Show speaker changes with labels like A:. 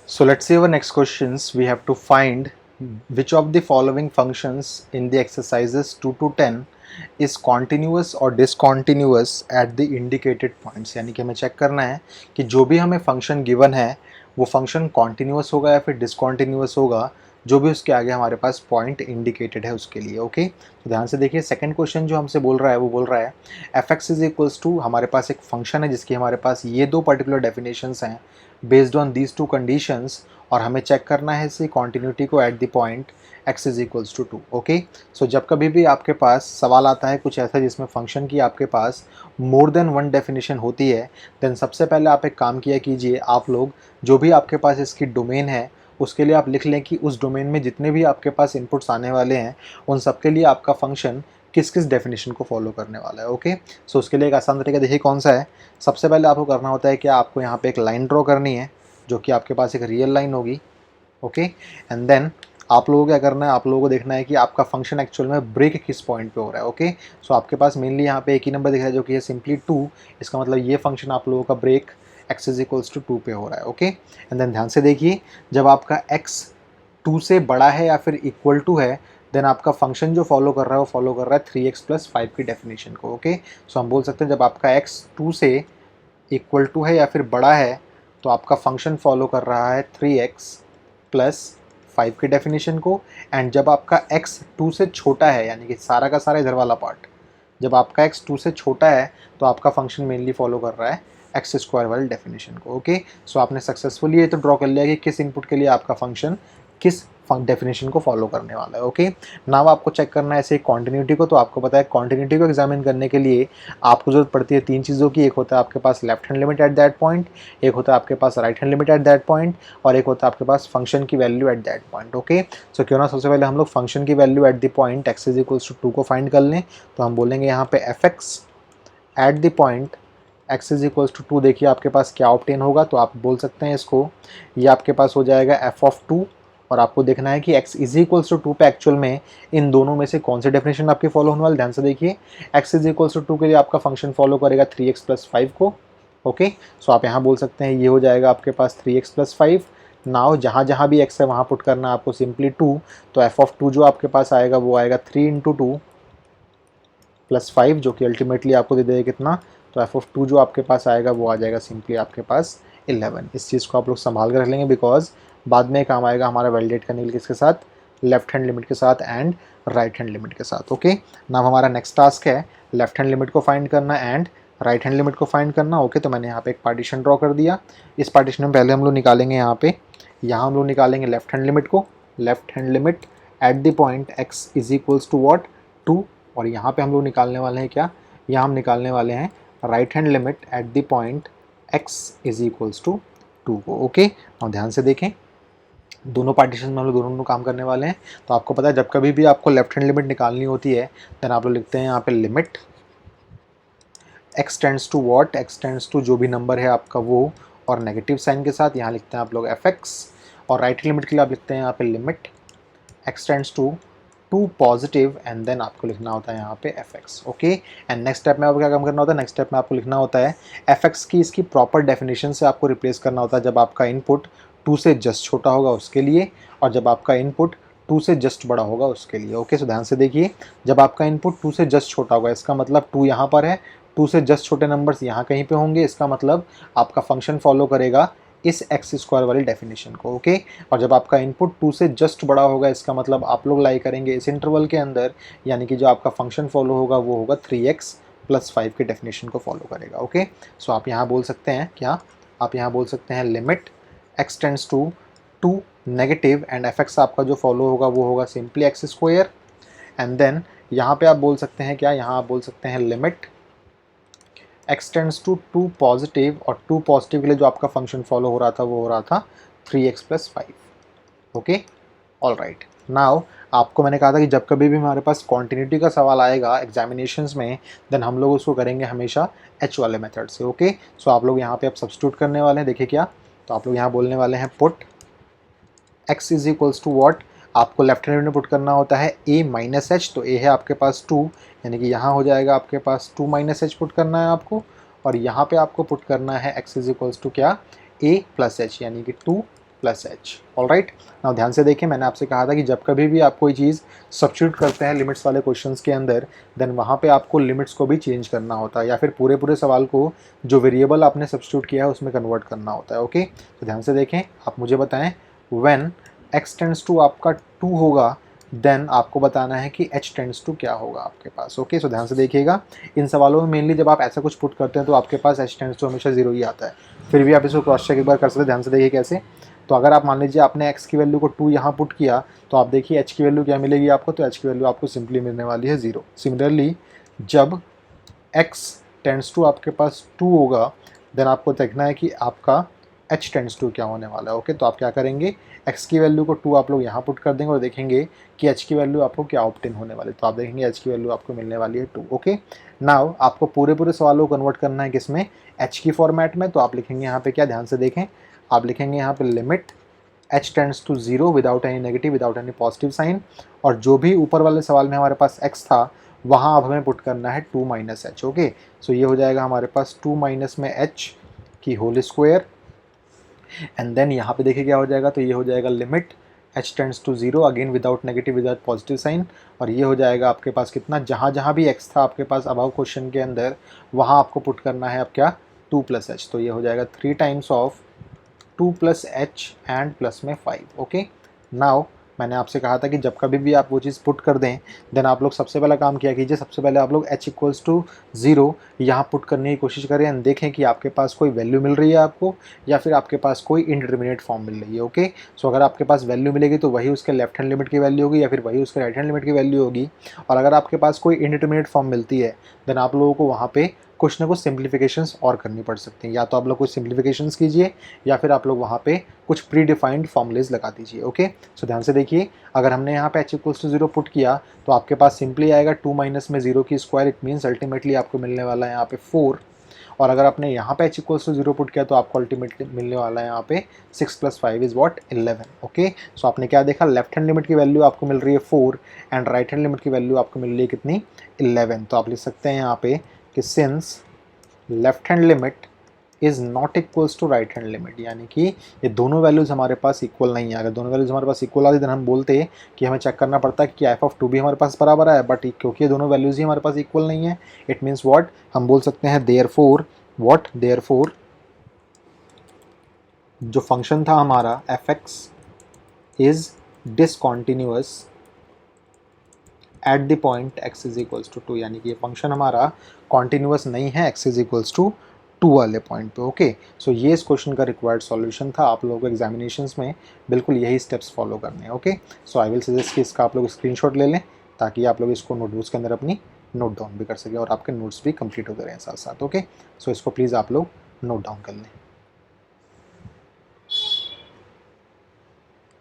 A: So let's see our next questions. We have to find which of the following functions in the exercises 2 to 10 is continuous or discontinuous at the indicated points. यानी कि हमें check करना है कि जो भी हमें function given है वो फंक्शन कॉन्टिन्यूस होगा या फिर डिसकॉन्टिन्यूस होगा, जो भी उसके आगे हमारे पास पॉइंट इंडिकेटेड है उसके लिए। ओके, तो ध्यान से देखिए, सेकंड क्वेश्चन जो हमसे बोल रहा है वो बोल रहा है F X is equals to, हमारे पास एक फंक्शन है जिसकी हमारे पास ये दो पर्टिकुलर डेफिनेशंस हैं based on these two conditions, और हमें चेक करना है इसी कॉन्टिन्यूटी को at the point x is equals to 2। Okay, so जब कभी भी आपके पास सवाल आता है कुछ ऐसा जिसमें फंक्शन की आपके पास मोर देन वन डेफिनेशन होती है, देन सबसे पहले आप एक काम किया कीजिए, आप लोग जो भी आपके पास इसकी डोमेन है उसके लिए आप लिख लें कि उस डोमेन में जितने भी आपके पास इनपुट्स आने वाले हैं उन सब के लिए आपका फंक्शन किस किस डेफिनेशन को फॉलो करने वाला है। ओके, सो उसके लिए एक आसान तरीका देखिए कौन सा है। सबसे पहले आपको करना होता है कि आपको यहाँ पे एक लाइन ड्रॉ करनी है जो कि आपके पास एक रियल लाइन होगी। ओके, एंड देन आप लोगों को क्या करना है, आप लोगों को देखना है कि आपका फंक्शन एक्चुअल में ब्रेक किस पॉइंट पे हो रहा है। ओके, सो आपके पास मेनली यहाँ पे एक ही नंबर दिख रहा है जो कि है सिंपली 2। इसका मतलब ये फंक्शन आप लोगों का break x is equals to 2 पे हो रहा है। ओके, एंड देन ध्यान से देखिए, जब आपका x 2 से बड़ा है या फिर इक्वल टू है, देन आपका फंक्शन जो फॉलो कर रहा है वो फॉलो कर रहा है 3x प्लस 5 की डेफिनेशन को। ओके, सो हम बोल सकते हैं जब आपका x 2 से इक्वल टू है या फिर बड़ा है तो आपका फंक्शन फॉलो कर रहा है 3x प्लस 5 की डेफिनेशन को, एंड जब आपका x 2 से छोटा है, यानी कि सारा का सारा इधर वाला पार्ट, जब आपका x 2 से छोटा है तो आपका फंक्शन मेनली फॉलो कर रहा है एक्स स्क्वायर वाली डेफिनेशन को। ओके, सो आपने सक्सेसफुली ये तो ड्रॉ कर लिया कि किस इनपुट के लिए आपका फंक्शन किस डेफिनेशन को फॉलो करने वाला है। ओके, नाउ आपको चेक करना है ऐसे कॉन्टिन्यूटी को, तो आपको पता है कॉन्टिन्यूटी को एग्जामिन करने के लिए आपको जरूरत पड़ती है तीन चीज़ों की। एक होता है आपके पास left hand limit at that point, एक होता है आपके पास right hand limit at that point, और एक होता है आपके पास फंक्शन की value at that point. Okay, so क्यों ना सबसे पहले हम लोग फंक्शन की value at the point X is equals to 2 को फाइंड कर लें। तो हम बोलेंगे यहाँ पे F X at the point x is equals to 2, देखिए आपके पास क्या ऑब्टेन होगा, तो आप बोल सकते हैं इसको, ये आपके पास हो जाएगा f ऑफ 2, और आपको देखना है कि x इज इक्वल्स टू 2 पे एक्चुअल में इन दोनों में से कौन सी डेफिनेशन आपकी फॉलो होने वाली। ध्यान से देखिए, x इज इक्वल्स टू 2 के लिए आपका फंक्शन फॉलो करेगा 3x प्लस 5 को। ओके, सो आप यहाँ बोल सकते हैं ये हो जाएगा आपके पास 3x प्लस 5। नाउ जहाँ जहाँ भी x है वहाँ पुट करना है आपको सिंपली 2, तो f ऑफ 2 जो आपके पास आएगा वो आएगा 3 इंटू 2 प्लस 5, जो कि अल्टीमेटली आपको दे देगा कितना, तो एफ ऑफ 2 जो आपके पास आएगा वो आ जाएगा सिंपली आपके पास 11। इस चीज़ को आप लोग संभाल कर रख लेंगे बिकॉज बाद में काम आएगा हमारा वैलिडेट करने के लिए किसके साथ, लेफ्ट हैंड लिमिट के साथ एंड राइट हैंड लिमिट के साथ। ओके, नाउ हमारा नेक्स्ट टास्क है लेफ्ट हैंड लिमिट को फाइंड करना एंड राइट हैंड लिमिट को फाइंड करना। ओके, तो मैंने यहाँ पे एक पार्टीशन ड्रॉ कर दिया। इस पार्टीशन में पहले हम लोग निकालेंगे यहाँ हम लोग निकालेंगे लेफ्ट हैंड लिमिट को, left hand limit at the point x is equals to what 2, और यहाँ पे हम लोग निकालने वाले हैं क्या, यहाँ हम निकालने वाले हैं right hand limit at the point x is equals to 2 को। ओके, और ध्यान से देखें दोनों पार्टीशन में हम लोग दोनों काम करने वाले हैं। तो आपको पता है जब कभी भी आपको लेफ्ट हैंड लिमिट निकालनी होती है देन आप लोग लिखते हैं यहाँ पे limit x tends to what, x tends to जो भी नंबर है आपका वो, और नेगेटिव साइन के साथ यहाँ लिखते हैं आप लोग fx, और राइट लिमिट के लिए आप लिखते हैं यहाँ पे limit x tends to positive, and then आपको लिखना होता है यहाँ पे fx। Okay, and next step में आपको क्या काम करना होता है, नेक्स्ट स्टेप में आपको लिखना होता है fx की इसकी प्रॉपर डेफिनेशन से आपको रिप्लेस करना होता है जब आपका इनपुट 2 से जस्ट छोटा होगा उसके लिए, और जब आपका इनपुट 2 से जस्ट बड़ा होगा उसके लिए। ओके, सो ध्यान से देखिए, जब आपका इनपुट 2 से जस्ट छोटा होगा इसका मतलब 2 यहाँ पर है, 2 से जस्ट छोटे नंबर्स यहाँ कहीं पे होंगे, इसका मतलब आपका फंक्शन फॉलो करेगा इस एक्स स्क्वायर वाली डेफिनेशन को। ओके, और जब आपका इनपुट 2 से जस्ट बड़ा होगा इसका मतलब आप लोग लाई करेंगे इस इंटरवल के अंदर, यानी कि जो आपका फंक्शन फॉलो होगा वो होगा 3x प्लस 5 की डेफिनेशन को फॉलो करेगा। ओके, सो आप यहाँ बोल सकते हैं क्या, आप यहाँ बोल सकते हैं limit x tends to 2 negative and fx आपका जो फॉलो होगा वो होगा simply X square, and then यहाँ पे आप बोल सकते हैं क्या, यहाँ आप बोल सकते हैं limit x tends to 2 positive, और 2 पॉजिटिव के लिए जो आपका फंक्शन फॉलो हो रहा था वो हो रहा था 3x plus 5। Okay, all right, now आपको मैंने कहा था कि जब कभी भी हमारे पास कॉन्टिन्यूटी का सवाल आएगा एग्जामिनेशंस में देन हम लोग उसको करेंगे हमेशा h वाले मेथड से। ओके, सो आप लोग यहाँ पे आप सब्स्टिट्यूट करने वाले हैं, देखिए क्या, तो आप लोग यहाँ बोलने वाले हैं put x is equals to what, आपको लेफ्ट हैंड में पुट करना होता है a माइनस एच, तो a है आपके पास 2, यानी कि यहाँ हो जाएगा आपके पास 2 माइनस एच पुट करना है आपको, और यहाँ पे आपको पुट करना है x इज इक्वल्स टू क्या, a प्लस एच, यानी कि 2 प्लस एच। ऑलराइट, नाउ ध्यान से देखिए, मैंने आपसे कहा था कि जब कभी भी आप कोई चीज़ सब्स्टिट्यूट करते हैं लिमिट्स वाले क्वेश्चंस के अंदर, देन वहाँ पे आपको लिमिट्स को भी चेंज करना होता है, या फिर पूरे पूरे सवाल को जो वेरिएबल आपने सब्स्टिट्यूट किया है उसमें कन्वर्ट करना होता है। ओके, तो ध्यान से देखें, आप मुझे बताएं व्हेन x टेंड्स टू आपका 2 होगा, देन आपको बताना है कि h टेंड्स टू क्या होगा आपके पास। ओके, सो ध्यान से देखिएगा, इन सवालों में मेनली जब आप ऐसा कुछ पुट करते हैं तो आपके पास h टेंड्स टू हमेशा 0 ही आता है। फिर भी आप इसको क्रॉस चेक एक बार कर सकते हैं। ध्यान से देखिए कैसे, तो अगर आप मान लीजिए आपने x की वैल्यू को 2 यहाँ पुट किया, तो आप देखिए h की वैल्यू क्या मिलेगी आपको, तो h की वैल्यू आपको सिंपली मिलने वाली है 0। सिमिलरली जब x टेंड्स टू आपके पास 2 होगा, देन आपको देखना है कि आपका h टेंड्स टू क्या होने वाला है। ओके, तो आप क्या करेंगे, x की वैल्यू को 2 आप लोग यहाँ पुट कर देंगे और देखेंगे कि h की वैल्यू आपको क्या ऑब्टेन होने वाली है। तो आप देखेंगे h की वैल्यू आपको मिलने वाली है 2। ओके, नाउ आपको पूरे पूरे सवालों को कन्वर्ट करना है किसमें, h की फॉर्मेट में। तो आप लिखेंगे यहाँ पे क्या, ध्यान से देखें, आप लिखेंगे यहाँ पे limit h tends to 0 without any negative, without any positive sign, और जो भी ऊपर वाले सवाल में हमारे पास x था वहाँ अब हमें पुट करना है 2 माइनस एच। ओके, सो ये हो जाएगा हमारे पास 2 माइनस में h की होल स्क्वायर, एंड देन यहाँ पे देखिए क्या हो जाएगा, तो ये हो जाएगा limit h tends to 0 again without negative without positive sign, और ये हो जाएगा आपके पास कितना, जहाँ जहाँ भी x था आपके पास अबाव क्वेश्चन के अंदर, वहाँ आपको पुट करना है अब क्या, 2 प्लस एच। तो ये हो जाएगा 3 times of 2 plus H and plus में 5। ओके, नाउ मैंने आपसे कहा था कि जब कभी भी आप वो चीज़ पुट कर दें, देन आप लोग सबसे पहला काम किया कीजिए, सबसे पहले आप लोग h इक्वल्स टू 0 यहाँ पुट करने की कोशिश करें एंड देखें कि आपके पास कोई वैल्यू मिल रही है आपको, या फिर आपके पास कोई इनडिटरमिनेट फॉर्म मिल रही है। ओके, सो अगर आपके पास वैल्यू मिलेगी तो वही उसके लेफ्ट हैंड लिमिट की वैल्यू होगी, या फिर वही उसके राइट हैंड लिमिट की वैल्यू होगी। और अगर आपके पास कोई इनडिटरमिनेट फॉर्म मिलती है, देन आप लोगों को वहाँ पे कुछ ना कुछ सिंप्लीफिकेशंस और करनी पड़ सकती हैं। या तो आप लोग कुछ सिंप्लीफिकेशंस कीजिए, या फिर आप लोग वहाँ पे कुछ प्री डिफाइंड फॉर्मूलेज लगा दीजिए। ओके, सो ध्यान से देखिए, अगर हमने यहाँ पे h इक्वल्स टू 0 पुट किया तो आपके पास सिंपली आएगा 2 माइनस में 0 की स्क्वायर, इट मीन्स अल्टीमेटली आपको मिलने वाला है यहाँ पे 4। और अगर आपने यहाँ पे h इक्वल्स टू 0 पुट किया तो आपको अल्टीमेटली मिलने वाला है यहाँ पे 6 प्लस 5 इज वॉट 11। ओके, सो आपने क्या देखा, लेफ्ट हैंड लिमिट की वैल्यू आपको मिल रही है 4 एंड राइट हैंड लिमिट की वैल्यू आपको मिल रही है कितनी, 11। तो आप लिख सकते हैं यहाँ पे कि since left hand limit is not equals to right hand limit, यानी कि ये दोनों वैल्यूज़ हमारे पास इक्वल नहीं है। अगर दोनों वैल्यूज़ हमारे पास इक्वल आती, देन हम बोलते हैं कि हमें चेक करना पड़ता है कि एफ ऑफ 2 भी हमारे पास बराबर है, बट क्योंकि ये दोनों वैल्यूज़ ही हमारे पास इक्वल नहीं है, इट मीन्स व्हाट, हम बोल सकते हैं देयरफॉर व्हाट, देयरफॉर जो फंक्शन था हमारा F X is discontinuous at the point x is equals to 2, यानी कि ये फंक्शन हमारा कॉन्टिन्यूअस नहीं है x इज इक्वल्स टू 2 वाले पॉइंट पे। ओके, सो ये इस क्वेश्चन का रिक्वायर्ड सॉल्यूशन था। आप लोगों को एग्जामिनेशंस में बिल्कुल यही स्टेप्स फॉलो करने हैं। Okay, so I will suggest कि इसका आप लोग स्क्रीनशॉट ले लें ताकि आप लोग इसको नोटबुक्स के अंदर अपनी नोट डाउन भी कर सकें और आपके नोट्स भी कंप्लीट होते रहें साथ साथ। ओके, सो इसको प्लीज़ आप लोग नोट डाउन कर लें।